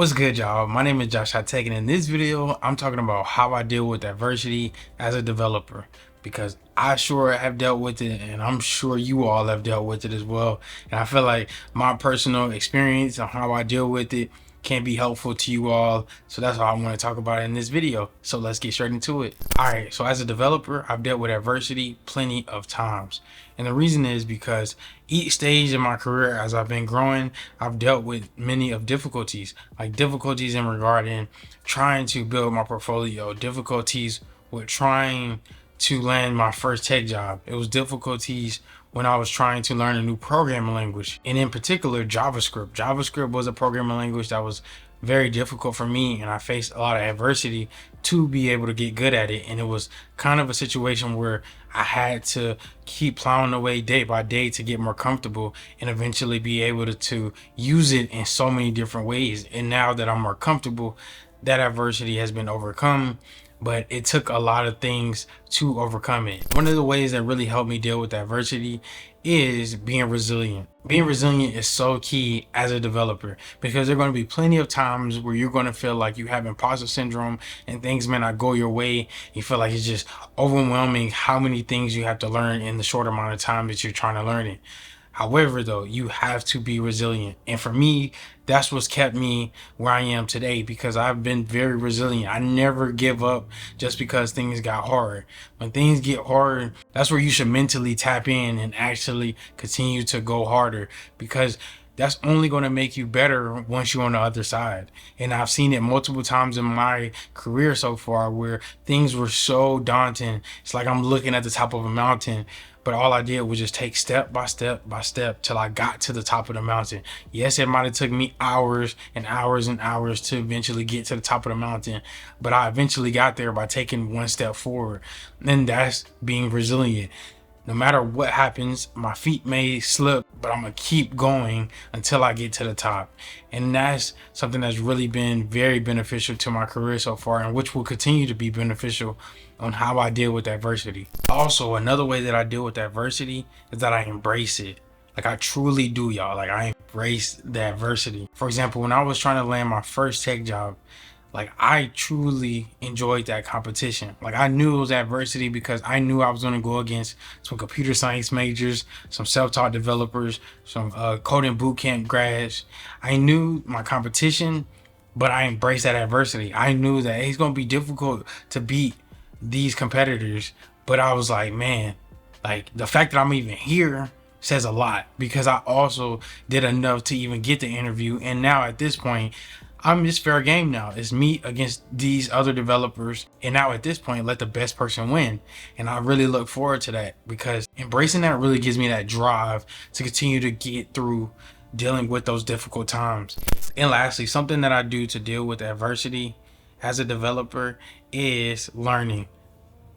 What's good, y'all? My name is Josh Tech, and in this video, I'm talking about how I deal with adversity as a developer, because I sure have dealt with it, and I'm sure you all have dealt with it as well. And I feel like my personal experience on how I deal with it can be helpful to you all. So that's why I want to talk about it in this video. So let's get straight into it. All right, so as a developer, I've dealt with adversity plenty of times. And the reason is because each stage in my career as I've been growing, I've dealt with many of difficulties, like difficulties in regarding trying to build my portfolio, difficulties with trying to land my first tech job. It was difficulties when I was trying to learn a new programming language, and in particular JavaScript. JavaScript was a programming language that was very difficult for me, and I faced a lot of adversity to be able to get good at it. And it was kind of a situation where I had to keep plowing away day by day to get more comfortable and eventually be able to use it in so many different ways. And now that I'm more comfortable, that adversity has been overcome, but it took a lot of things to overcome it. One of the ways that really helped me deal with adversity is being resilient. Being resilient is so key as a developer, because there are going to be plenty of times where you're going to feel like you have imposter syndrome and things may not go your way. You feel like it's just overwhelming how many things you have to learn in the short amount of time that you're trying to learn it. However, though, you have to be resilient. And for me, that's what's kept me where I am today, because I've been very resilient. I never give up just because things got hard. When things get hard, that's where you should mentally tap in and actually continue to go harder, because that's only going to make you better once you're on the other side. And I've seen it multiple times in my career so far where things were so daunting. It's like I'm looking at the top of a mountain, but all I did was just take step by step by step till I got to the top of the mountain. Yes, it might have took me hours and hours and hours to eventually get to the top of the mountain, but I eventually got there by taking one step forward. And that's being resilient. No matter what happens, my feet may slip, but I'm gonna keep going until I get to the top. And that's something that's really been very beneficial to my career so far, and which will continue to be beneficial on how I deal with adversity. Also, another way that I deal with adversity is that I embrace it. Like, I truly do, y'all. Like, I embrace the adversity. For example, when I was trying to land my first tech job, like, I truly enjoyed that competition. Like, I knew it was adversity because I knew I was going to go against some computer science majors, some self-taught developers, some coding bootcamp grads. I knew my competition, but I embraced that adversity. I knew that it's going to be difficult to beat these competitors, but I was like, man, like, the fact that I'm even here says a lot, because I also did enough to even get the interview. And now at this point, I'm just fair game now. It's me against these other developers. And now at this point, let the best person win. And I really look forward to that, because embracing that really gives me that drive to continue to get through dealing with those difficult times. And lastly, something that I do to deal with adversity as a developer is learning.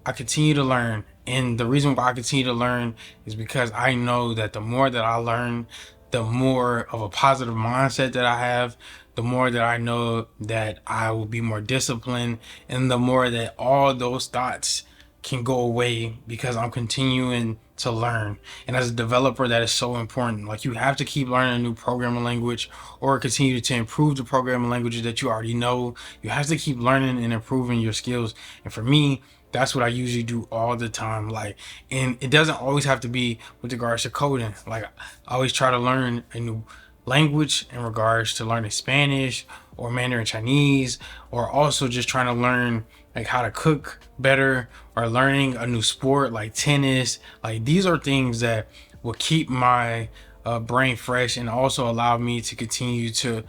I continue to learn. And the reason why I continue to learn is because I know that the more that I learn, the more of a positive mindset that I have, the more that I know that I will be more disciplined, and the more that all those thoughts can go away because I'm continuing to learn. And as a developer, that is so important. Like, you have to keep learning a new programming language or continue to improve the programming languages that you already know. You have to keep learning and improving your skills. And for me, that's what I usually do all the time. Like, and it doesn't always have to be with regards to coding. Like, I always try to learn a new language in regards to learning Spanish or Mandarin Chinese, or also just trying to learn like how to cook better, or learning a new sport like tennis. Like, these are things that will keep my brain fresh, and also allow me to continue to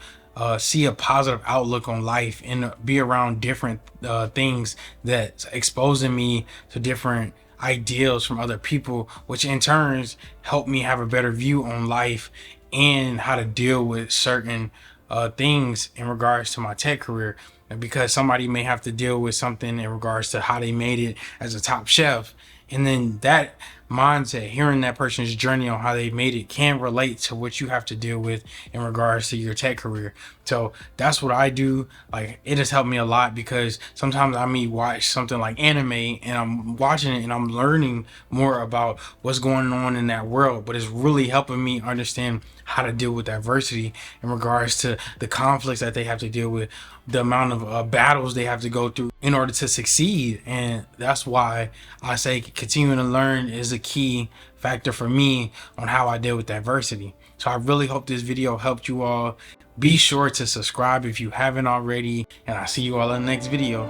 see a positive outlook on life, and be around different things that's exposing me to different ideals from other people, which in turns help me have a better view on life and how to deal with certain things in regards to my tech career. And because somebody may have to deal with something in regards to how they made it as a top chef, and then that mindset, hearing that person's journey on how they made it can relate to what you have to deal with in regards to your tech career. So that's what I do. Like, it has helped me a lot, because sometimes I may watch something like anime and I'm watching it and I'm learning more about what's going on in that world, but it's really helping me understand how to deal with adversity in regards to the conflicts that they have to deal with, the amount of battles they have to go through in order to succeed. And that's why I say continuing to learn is a key factor for me on how I deal with adversity. So I really hope this video helped you all. Be sure to subscribe if you haven't already, and I'll see you all in the next video.